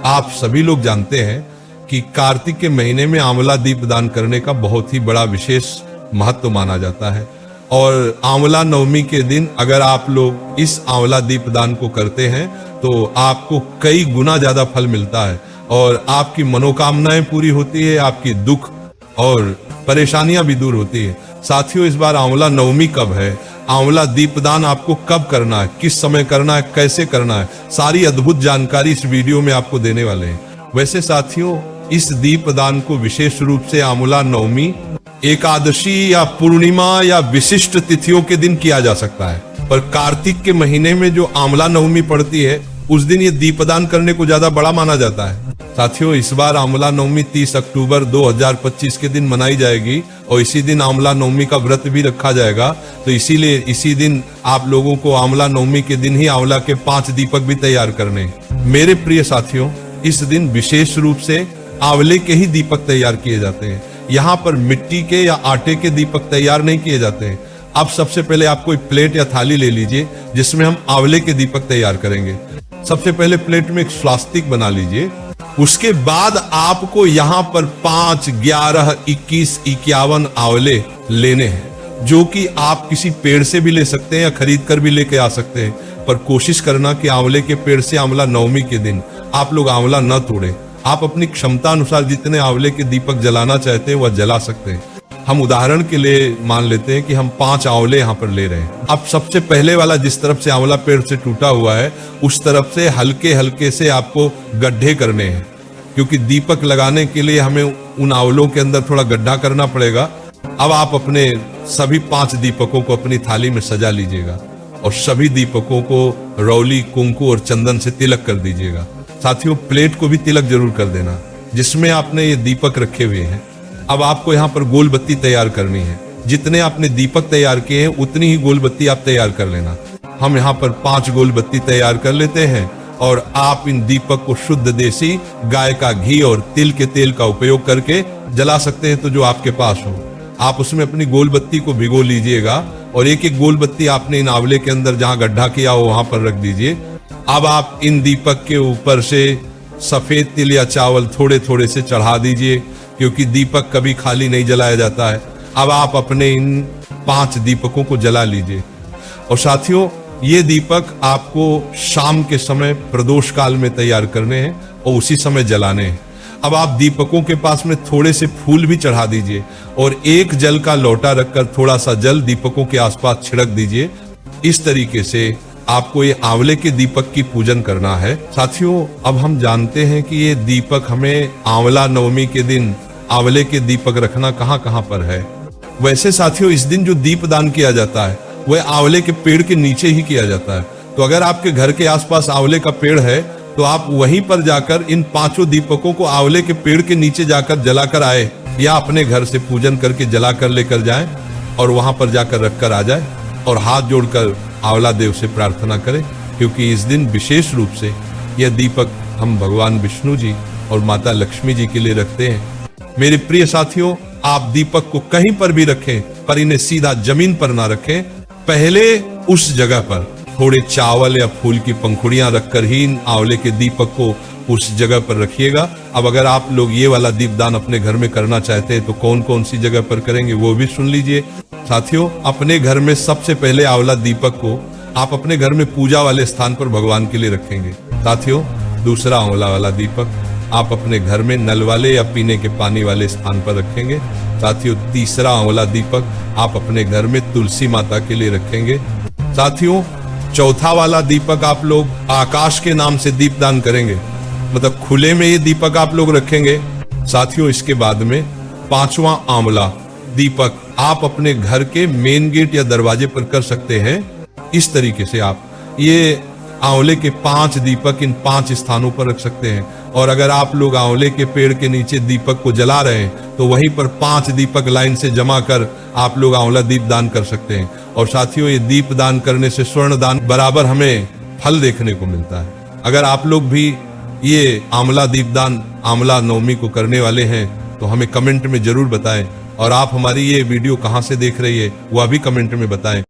आप सभी लोग जानते हैं कि कार्तिक के महीने में आंवला दीप दान करने का बहुत ही बड़ा विशेष महत्व माना जाता है। और आंवला नवमी के दिन अगर आप लोग इस आंवला दीप दान को करते हैं तो आपको कई गुना ज्यादा फल मिलता है और आपकी मनोकामनाएं पूरी होती है, आपकी दुख और परेशानियां भी दूर होती है। साथियों, इस बार आंवला नवमी कब है, आंवला दीपदान आपको कब करना है, किस समय करना है, कैसे करना है, सारी अद्भुत जानकारी इस वीडियो में आपको देने वाले हैं। वैसे साथियों, इस दीपदान को विशेष रूप से आंवला नवमी, एकादशी या पूर्णिमा या विशिष्ट तिथियों के दिन किया जा सकता है, पर कार्तिक के महीने में जो आंवला नवमी पड़ती है उस दिन ये दीपदान करने को ज्यादा बड़ा माना जाता है। साथियों, इस बार आंवला नवमी 30 अक्टूबर 2025 के दिन मनाई जाएगी और इसी दिन आंवला नवमी का व्रत भी रखा जाएगा। तो इसीलिए इसी दिन आप लोगों को आंवला नवमी के दिन ही आंवला के 5 दीपक भी तैयार करने हैं। मेरे प्रिय साथियों, इस दिन विशेष रूप से आंवले के ही दीपक तैयार किए जाते हैं। यहाँ पर मिट्टी के या आटे के दीपक तैयार नहीं किए जाते हैं। अब सबसे पहले आप कोई प्लेट या थाली ले लीजिए जिसमें हम आंवले के दीपक तैयार करेंगे। सबसे पहले प्लेट में एक स्वास्तिक बना लीजिए। उसके बाद आपको यहाँ पर 5, 11, 21, 51 आंवले लेने हैं, जो कि आप किसी पेड़ से भी ले सकते हैं या खरीद कर भी लेके आ सकते हैं। पर कोशिश करना कि आंवले के पेड़ से आंवला नवमी के दिन आप लोग आंवला न तोड़ें। आप अपनी क्षमता अनुसार जितने आंवले के दीपक जलाना चाहते हैं वह जला सकते हैं। हम उदाहरण के लिए मान लेते हैं कि हम 5 आंवले यहाँ पर ले रहे हैं। अब सबसे पहले वाला जिस तरफ से आंवला पेड़ से टूटा हुआ है उस तरफ से हल्के हल्के से आपको गड्ढे करने हैं, क्योंकि दीपक लगाने के लिए हमें उन आंवलों के अंदर थोड़ा गड्ढा करना पड़ेगा। अब आप अपने सभी 5 दीपकों को अपनी थाली में सजा लीजिएगा और सभी दीपकों को रौली, कुंकू और चंदन से तिलक कर दीजिएगा। साथियों, प्लेट को भी तिलक जरूर कर देना जिसमें आपने ये दीपक रखे हुए हैं। अब आपको यहाँ पर गोल बत्ती तैयार करनी है। जितने आपने दीपक तैयार किए हैं उतनी ही गोल बत्ती आप तैयार कर लेना। हम यहाँ पर 5 गोल बत्ती तैयार कर लेते हैं और आप इन दीपक को शुद्ध देसी गाय का घी और तिल के तेल का उपयोग करके जला सकते हैं, तो जो आपके पास हो आप उसमें अपनी गोल बत्ती को भिगो लीजिएगा और एक एक गोल बत्ती आपने इन आंवले के अंदर जहां गड्ढा किया हो वहां पर रख दीजिए। अब आप इन दीपक के ऊपर से सफेद तिल या चावल थोड़े थोड़े से चढ़ा दीजिए, क्योंकि दीपक कभी खाली नहीं जलाया जाता है। अब आप अपने इन 5 दीपकों को जला लीजिए। और साथियों, ये दीपक आपको शाम के समय प्रदोष काल में तैयार करने हैं और उसी समय जलाने हैं। अब आप दीपकों के पास में थोड़े से फूल भी चढ़ा दीजिए और एक जल का लोटा रखकर थोड़ा सा जल दीपकों के आसपास छिड़क दीजिए। इस तरीके से आपको ये आंवले के दीपक की पूजन करना है। साथियों, अब हम जानते हैं कि ये दीपक हमें आंवला नवमी के दिन आंवले के दीपक रखना कहाँ कहाँ पर है। वैसे साथियों, इस दिन जो दीप दान किया जाता है वह आंवले के पेड़ के नीचे ही किया जाता है। तो अगर आपके घर के आसपास आंवले का पेड़ है तो आप वहीं पर जाकर इन 5 दीपकों को आंवले के पेड़ के नीचे जाकर जलाकर आए, या अपने घर से पूजन करके जलाकर लेकर जाएं और वहां पर जाकर रखकर आ जाए और हाथ जोड़कर आंवला देव से प्रार्थना करें, क्योंकि इस दिन विशेष रूप से यह दीपक हम भगवान विष्णु जी और माता लक्ष्मी जी के लिए रखते हैं। मेरे प्रिय साथियों, आप दीपक को कहीं पर भी रखें पर इन्हें सीधा जमीन पर ना रखें। पहले उस जगह पर थोड़े चावल या फूल की पंखुड़ियां रखकर ही इन आंवले के दीपक को उस जगह पर रखिएगा। अब अगर आप लोग ये वाला दीपदान अपने घर में करना चाहते हैं तो कौन कौन सी जगह पर करेंगे वो भी सुन लीजिए। साथियों, अपने घर में सबसे पहले आंवला दीपक को आप अपने घर में पूजा वाले स्थान पर भगवान के लिए रखेंगे। साथियों, दूसरा आंवला वाला दीपक आप अपने घर में नल वाले या पीने के पानी वाले स्थान पर रखेंगे। साथियों, तीसरा आंवला दीपक आप अपने घर में तुलसी माता के लिए रखेंगे। साथियों, चौथा वाला दीपक आप लोग आकाश के नाम से दीपदान करेंगे, मतलब खुले में ये दीपक आप लोग रखेंगे। साथियों, इसके बाद में 5वां आंवला दीपक आप अपने घर के मेन गेट या दरवाजे पर कर सकते हैं। इस तरीके से आप ये आंवले के 5 दीपक इन 5 स्थानों पर रख सकते हैं। और अगर आप लोग आंवले के पेड़ के नीचे दीपक को जला रहे हैं तो वहीं पर 5 दीपक लाइन से जमा कर आप लोग आंवला दीप दान कर सकते हैं। और साथियों, ये दीप दान करने से स्वर्ण दान बराबर हमें फल देखने को मिलता है। अगर आप लोग भी ये आंवला दीप दान आंवला नवमी को करने वाले हैं तो हमें कमेंट में जरूर बताएं। और आप हमारी ये वीडियो कहां से देख रही है वह भी कमेंट में बताएं।